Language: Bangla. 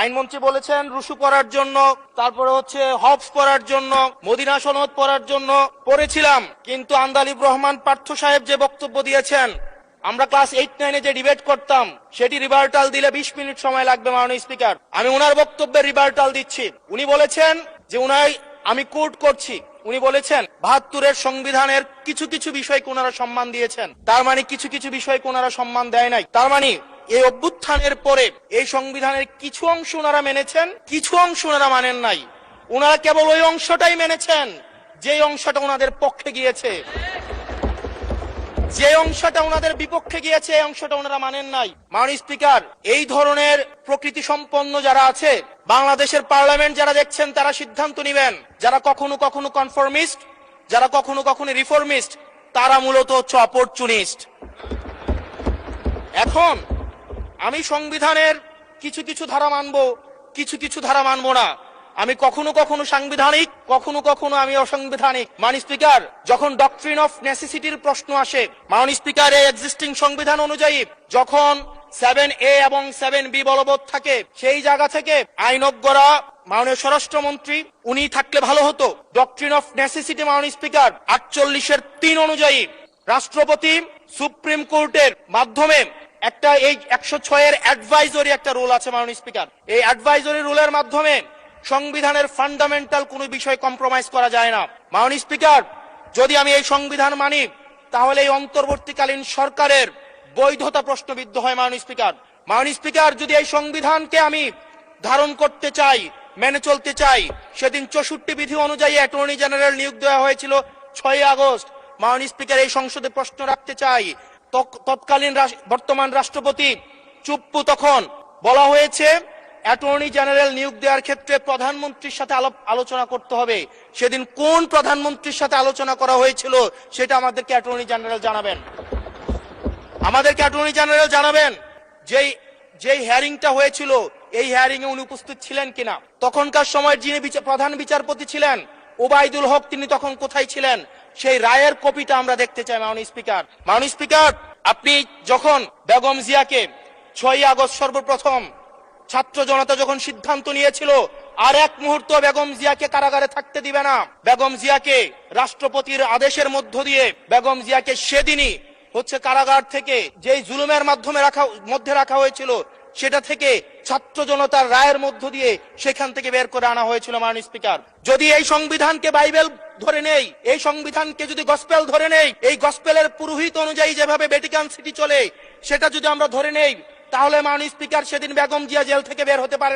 আইনমন্ত্রী বলেছেন রুশু পড়ার জন্য, তারপরে হচ্ছে হবস পড়ার জন্য, মদিনা সনদ পড়ার জন্য পড়েছিলাম, কিন্তু আন্দালিব রহমান পার্থ সাহেব যে বক্তব্য দিয়েছেন, আমরা ক্লাস 8-9 যে ডিবেট করতাম সেটি রিভার্টাল দিলে 20 মিনিট সময় লাগবে মাননীয় স্পিকার। আমি ওনার বক্তব্যের রিভার্টাল দিচ্ছি। উনি বলেছেন যে আমি কোট করছি, উনি বলেছেন 72-এর সংবিধানের কিছু কিছু বিষয়কে ওনারা সম্মান দিয়েছেন। তার মানে কিছু কিছু বিষয়কে ওনারা সম্মান দেয় নাই। তার মানে এই অভ্যুত্থানের পরে এই সংবিধানের কিছু অংশ ওনারা মেনেছেন, কিছু অংশ ওনারা মানেন নাই। ওনারা কেবল ওই অংশটাই মেনেছেন যে অংশটা ওনাদের পক্ষে গিয়েছে, যে অংশটা ওনাদের বিপক্ষে গিয়েছে এই অংশটা ওনারা মানেন নাই। মাননীয় স্পিকার, এই ধরনের প্রকৃতি সম্পন্ন যারা আছে বাংলাদেশের পার্লামেন্ট যারা দেখছেন তারা সিদ্ধান্ত নেবেন। যারা কখনো কখনো কনফর্মিস্ট, যারা কখনো কখনো রিফর্মিস্ট, তারা মূলত হচ্ছে অপরচুনিস্ট। এখন আমি সংবিধানের কিছু কিছু ধারা মানবো, কিছু কিছু ধারা মানবো না। আমি কখনো কখনো সাংবিধানিক, কখনো কখনো আমি অসাংবিধানিক। মাননীয় স্পিকার, যখন ডক্ট্রিন অফ নেসেসিটির প্রশ্ন আসে, মাননীয় স্পিকার, এই এক্সিস্টিং সংবিধান অনুযায়ী যখন 7A এবং 7B বলবৎ থাকে, সেই জায়গা থেকে আইনজ্ঞরা, মাননীয় স্বরাষ্ট্রমন্ত্রী উনি থাকলে ভালো হতো। ডক্ট্রিন অফ নেসেসিটি মাননীয় স্পিকার 48-3 অনুযায়ী রাষ্ট্রপতি সুপ্রিম কোর্টের মাধ্যমে একটা এই 106-এর অ্যাডভাইজরি একটা রুল আছে মাননীয় স্পিকার। এই অ্যাডভাইজরি রুলের মাধ্যমে সংবিধানের ফান্ডামেন্টাল কোনো বিষয় কম্প্রোমাইজ করা যায় না। মাননীয় স্পিকার, যদি আমি এই সংবিধান মানি তাহলে এই অন্তর্বর্তীকালীন সরকারের বৈধতা প্রশ্নবিদ্ধ হয়। মাননীয় স্পিকার, মাননীয় স্পিকার, যদি এই সংবিধানকে আমি ধারণ করতে চাই, মেনে চলতে চাই, সেদিন 64 বিধি অনুযায়ী অ্যাটর্নি জেনারেল নিয়োগ দেওয়া হয়েছিল 6 আগস্ট। মাননীয় স্পিকার, এই সংসদে প্রশ্ন রাখতে চাই, তৎকালীন বর্তমান রাষ্ট্রপতি চুপ্পু, তখন বলা হয়েছে অ্যাটর্নি জেনারেল নিয়োগ দেওয়ার ক্ষেত্রে প্রধানমন্ত্রীর সাথে আলোচনা করতে হবে। সেদিন কোন প্রধানমন্ত্রীর সাথে আলোচনা করা হয়েছিল সেটা আমাদেরকে অ্যাটর্নি জেনারেল জানাবেন। আমাদেরকে অ্যাটর্নি জেনারেল জানাবেন যেই হিয়ারিংটা হয়েছিল এই হিয়ারিং এ উনি উপস্থিত ছিলেন কিনা। তখনকার সময় যিনি প্রধান বিচারপতি ছিলেন ওবায়দুল হক, তিনি তখন কোথায় ছিলেন, সেই রায়ের কপিটা আমরা দেখতে চাই। মাননীয় স্পিকার, মাননীয় স্পিকার, আপনি যখন বেগম জিয়াকে 6 আগস্ট সর্বপ্রথম ছাত্র জনতা যখন সিদ্ধান্ত নিয়েছিল আর এক মুহূর্ত বেগম জিয়াকে কারাগারে থাকতে দিবে না, বেগম জিয়াকে রাষ্ট্রপতির আদেশের মধ্য দিয়ে বেগম জিয়াকে সেদিনই হচ্ছে কারাগার থেকে যেই জুলুমের মধ্যে রাখা হয়েছিল সেটা থেকে ছাত্র জনতার রায়ের মধ্য দিয়ে সেখান থেকে বের করে আনা হয়েছিল। মাননীয় স্পিকার, যদি এই সংবিধানকে বাইবেল ধরে নেই, এই সংবিধানকে যদি গসপেল ধরে নেই, এই গসপেলের পুরোহিত অনুযায়ী যেভাবে ভ্যাটিকান সিটি চলে সেটা যদি আমরা ধরে নেই, তাহলে মাননীয় স্পিকার, সেদিন বেগম জিয়া জেল থেকে বের হতে পারে